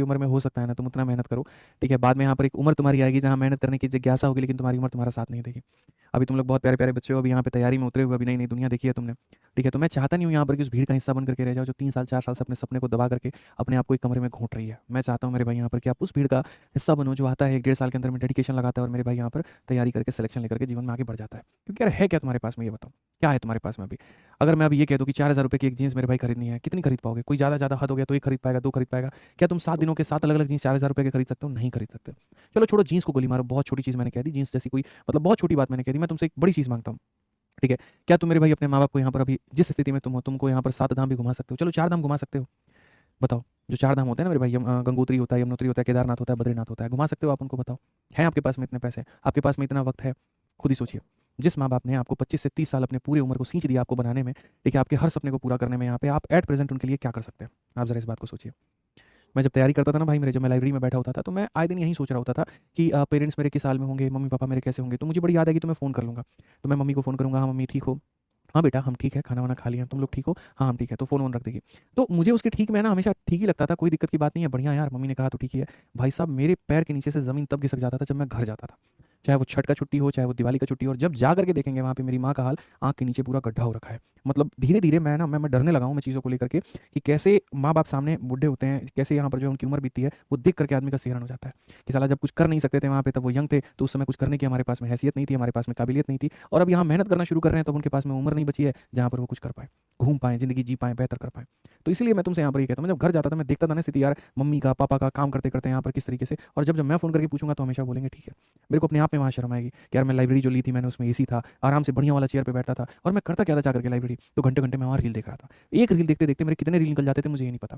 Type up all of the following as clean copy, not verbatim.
उम्र में हो सकता है ना, तुम उतना मेहनत करो, ठीक है। बाद में यहाँ पर एक उम्र तुम्हारी आएगी जहाँ मेहनत करने की जिज्ञासा होगी, लेकिन तुम्हारी उम्र तुम्हारा साथ नहीं देगी। अभी तुम लोग बहुत प्यारे-प्यारे बच्चे हो, अभी यहाँ पे तैयारी में उतरे हुए, अभी नई-नई दुनिया देखी है तुमने, ठीक है। तो मैं चाहता नहीं हूँ यहाँ पर कि उस भीड़ का हिस्सा बन करके रह जाओ, जो 3 साल 4 साल से अपने सपने को दबा करके अपने आप को एक कमरे में घोंट रही है। मैं चाहता हूँ मेरे भाई यहाँ पर कि आप उस भीड़ का हिस्सा बनो, जो आता है 1 डेढ़ साल के अंदर में डेडिकेशन लगाता है और मेरे भाई यहाँ पर तैयारी करके सिलेक्शन लेकर के जीवन में आगे बढ़ जाता है। क्योंकि यार है क्या तुम्हारे पास में, ये बताओ? क्या है तुम्हारे पास में अभी? अगर मैं अभी ये कह दूँ कि 4000 रुपए की एक जीन्स मेरे भाई खरीदनी है, कितनी खरीद पाओगे? कोई ज़्यादा हद हो गया तो 1 खरीद पाएगा, 2 खरीद पाएगा। क्या तुम 7 दिनों के 7 अलग-अलग जीन्स 4000 रुपए के खरीद सकते हो? नहीं खरीद सकते। चलो छोड़ो जीन्स को गोली मारो, बहुत छोटी चीज़ मैंने कह दी, जीन्स जैसी कोई मतलब बहुत छोटी बात मैंने कह दी। मैं तुमसे एक बड़ी चीज़ माँगता हूँ, ठीक है? क्या तुम मेरे भाई अपने माँ-बाप को यहाँ पर अभी जिस स्थिति में तुम हो, तुमको यहाँ पर 7 धाम भी घुमा सकते हो? चलो 4 धाम घुमा सकते हो? बताओ। जो 4 धाम होते हैं ना मेरे भाई, गंगोत्री होता है, यमुनोत्री होता है, केदारनाथ होता है, बद्रीनाथ होता है, घुमा सकते हो आप उनको? बताओ। हैं आपके पास में इतने पैसे? आपके पास में इतना वक़्त है? खुद ही सोचिए। जिस माँ-बाप ने आपको 25 से 30 साल अपने पूरी उम्र को सींच दिया आपको बनाने में, ठीक है? आपके हर सपने को पूरा करने में, यहाँ पे आप एट प्रेज़ेंट उनके लिए क्या कर सकते हैं? आप ज़रा इस बात को सोचिए। मैं जब तैयारी करता था ना भाई मेरे, जब मैं लाइब्रेरी में बैठा होता था, तो मैं आए दिन यही सोच रहा होता था कि पेरेंट्स मेरे किस हाल में होंगे, मम्मी-पापा मेरे कैसे होंगे? तो मुझे बड़ी याद आएगी तो मैं फ़ोन कर लूँगा। तो मैं मम्मी को फ़ोन करूँगा, "हाँ, मम्मी ठीक हो?" "हाँ बेटा, हम ठीक हैं, खाना-वाना खा लिए हैं, तुम लोग ठीक हो?" "हाँ, हम ठीक हैं।" तो फ़ोन-वोन रख देगी। तो मुझे उसके ठीक में ना हमेशा ठीक ही लगता था, कोई दिक्कत की बात नहीं है, बढ़िया यार, मम्मी ने कहा तो ठीक ही है। भाई साहब मेरे पैर के नीचे से ज़मीन तब खिसक जाता था जब मैं घर जाता था। चाहे वो छठ का छुट्टी हो, चाहे वो दिवाली का छुट्टी हो, और जब जा कर के देखेंगे वहाँ पे मेरी माँ का हाल, आँख के नीचे पूरा गड्ढा हो रखा है। मतलब धीरे-धीरे मैं डरने लगा हूँ मैं चीज़ों को लेकर के, कि कैसे माँ-बाप सामने बूढ़े होते हैं, कैसे यहाँ पर जो उनकी उम्र बीतती है, वो देख कर के आदमी का सिहरन हो जाता है। कि साला जब कुछ कर नहीं सकते थे वहाँ पे, तब वो यंग थे, तो उस समय कुछ करने की हमारे पास में हैसियत नहीं थी, हमारे पास में काबिलियत नहीं थी, और अब यहाँ मेहनत करना शुरू कर रहे हैं, तब उनके पास में उम्र नहीं बची है, जहाँ पर वो कुछ कर पाएँ, घूम पाएँ, ज़िंदगी जी पाएँ, बेहतर कर पाएँ। तो इसलिए मैं तुमसे यहाँ पर ये कहता हूँ, मैं जब घर जाता था, मैं देखता था ना स्थिति यार मम्मी का, पापा का, काम करते-करते यहाँ पर किस तरीके से, और जब मैं फ़ोन करके पूछूँगा तो हमेशा बोलेंगे ठीक है। मेरे को अपने आप में वहाँ शर्म आएगी कि यार मैं लाइब्रेरी जो ली थी मैंने, उसमें एसी था, आराम से बढ़िया वाला चेयर पे बैठता था, और मैं करता क्या था जाकर के लाइब्रेरी, तो घंटे-घंटे मैं वहाँ रील देख रहा था। एक रील देखते-देखते मेरे कितने रील निकल जाते थे मुझे ये नहीं पता।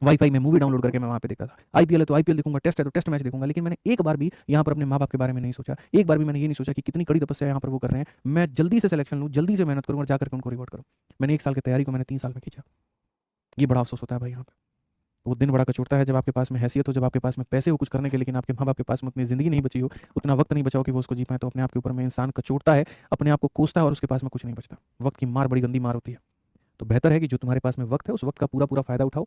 वाईफ़ाई में मूवी डाउनलोड करके मैं वहाँ पे देखता था। आईपीएल है तो आईपीएल देखूँगा, टेस्ट है तो टेस्ट मैच देखूँगा, लेकिन मैंने एक बार भी यहाँ पर अपने माँ-बाप के बारे में नहीं सोचा। एक बार भी मैंने ये नहीं सोचा कि कितनी कड़ी तपस्या यहाँ पर वो कर रहे हैं। मैं जल्दी से सिलेक्शन लूँ, जल्दी से मेहनत करूँ और जाकर के उनको रिवॉर्ड करूँ। मैंने 1 साल की तैयारी को मैंने 3 साल में खींचा। ये बड़ा अफ़सोस होता है भाई यहाँ पे। वो दिन बड़ा कचोटता है जब आपके पास में हैसियत हो, जब आपके पास में पैसे हो कुछ करने के, लेकिन आपके माँ-बाप के पास में उतनी ज़िंदगी नहीं बची हो, उतना वक़्त नहीं बचा हो कि वो उसको जी पाएँ, तो अपने आप के ऊपर में इंसान कचोटता है, अपने आप को कोसता है, और उसके पास में कुछ नहीं बचता। वक़्त की मार बड़ी गंदी मार होती है। तो बेहतर है कि जो तुम्हारे पास में वक़्त है, उस वक़्त का पूरा-पूरा फ़ायदा उठाओ।